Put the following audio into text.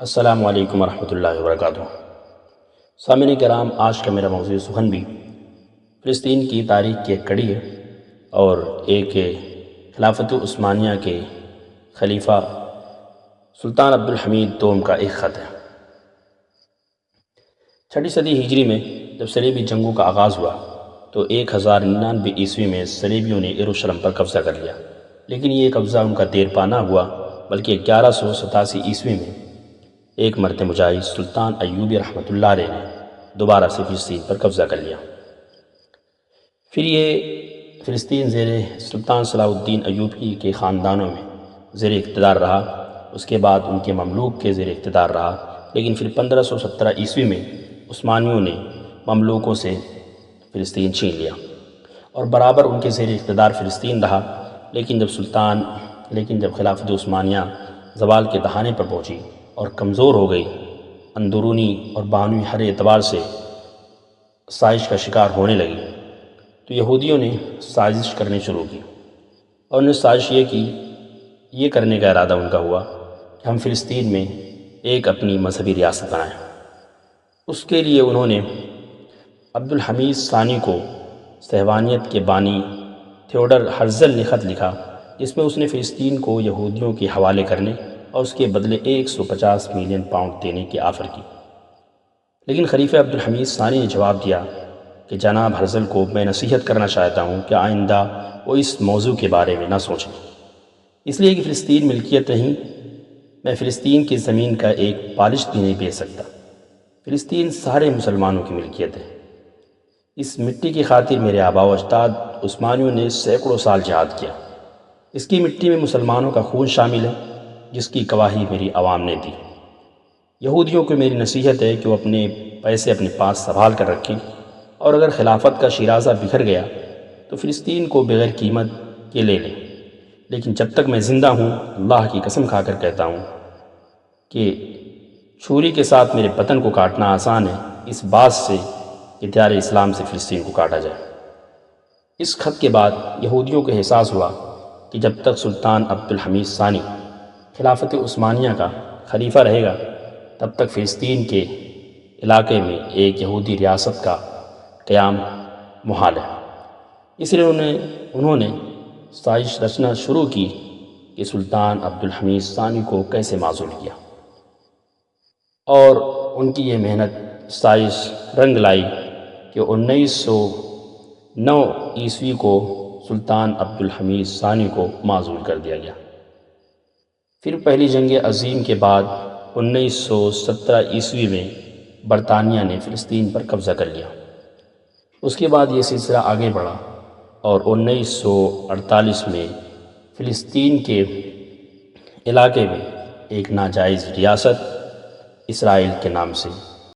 السلام علیکم ورحمۃ اللہ وبرکاتہ۔ سامعین کرام، آج کا میرا موضوع سخن بھی فلسطین کی تاریخ کی ایک کڑی ہے اور ایک خلافت عثمانیہ کے خلیفہ سلطان عبدالحمید دوم کا ایک خط ہے۔ 6 صدی ہجری میں جب صلیبی جنگوں کا آغاز ہوا تو 1099 عیسوی میں صلیبیوں نے یروشلم پر قبضہ کر لیا، لیکن یہ قبضہ ان کا دیر پا نہ ہوا بلکہ 1187 عیسوی میں ایک مرد مجاہد سلطان ایوبی رحمۃ اللہ علیہ نے دوبارہ سے فلسطین پر قبضہ کر لیا۔ پھر یہ فلسطین زیر سلطان صلاح الدین ایوبی کے خاندانوں میں زیر اقتدار رہا، اس کے بعد ان کے مملوک کے زیر اقتدار رہا، لیکن پھر 1517 عیسوی میں عثمانیوں نے مملوکوں سے فلسطین چھین لیا اور برابر ان کے زیر اقتدار فلسطین رہا۔ لیکن جب خلافت عثمانیہ زوال کے دہانے پر پہنچی اور کمزور ہو گئی، اندرونی اور بانوی ہر اعتبار سے سازش کا شکار ہونے لگی، تو یہودیوں نے سازش کرنے شروع کی اور انہوں نے سازش یہ کرنے کا ارادہ ان کا ہوا کہ ہم فلسطین میں ایک اپنی مذہبی ریاست بنائیں۔ اس کے لیے انہوں نے عبدالحمید ثانی کو صہیونیت کے بانی تھیوڈر ہرزل نے خط لکھا، جس میں اس نے فلسطین کو یہودیوں کے حوالے کرنے اور اس کے بدلے 150 ملین پاؤنڈ دینے کی آفر کی، لیکن خلیفہ عبدالحمید ثانی نے جواب دیا کہ جناب ہرزل کو میں نصیحت کرنا چاہتا ہوں کہ آئندہ وہ اس موضوع کے بارے میں نہ سوچیں، اس لیے کہ فلسطین ملکیت نہیں، میں فلسطین کی زمین کا ایک بالش بھی نہیں بیچ سکتا۔ فلسطین سارے مسلمانوں کی ملکیت ہے۔ اس مٹی کی خاطر میرے آباء و اجداد عثمانیوں نے سینکڑوں سال جہاد کیا، اس کی مٹی میں مسلمانوں کا خون شامل ہے جس کی گواہی میری عوام نے دی۔ یہودیوں کو میری نصیحت ہے کہ وہ اپنے پیسے اپنے پاس سنبھال کر رکھیں، اور اگر خلافت کا شیرازہ بکھر گیا تو فلسطین کو بغیر قیمت کے لے لیں، لیکن جب تک میں زندہ ہوں اللہ کی قسم کھا کر کہتا ہوں کہ چھری کے ساتھ میرے بدن کو کاٹنا آسان ہے اس بات سے کہ دیار اسلام سے فلسطین کو کاٹا جائے۔ اس خط کے بعد یہودیوں کو احساس ہوا کہ جب تک سلطان عبدالحمید ثانی خلافت عثمانیہ کا خلیفہ رہے گا تب تک فلسطین کے علاقے میں ایک یہودی ریاست کا قیام محال ہے۔ اس لیے انہوں نے سازش رچنا شروع کی کہ سلطان عبدالحمید ثانی کو کیسے معزول کیا، اور ان کی یہ محنت سازش رنگ لائی کہ 1909 عیسوی کو سلطان عبدالحمید ثانی کو معزول کر دیا گیا۔ پھر پہلی جنگ عظیم کے بعد 1917 عیسوی میں برطانیہ نے فلسطین پر قبضہ کر لیا۔ اس کے بعد یہ سلسلہ آگے بڑھا اور 1948 میں فلسطین کے علاقے میں ایک ناجائز ریاست اسرائیل کے نام سے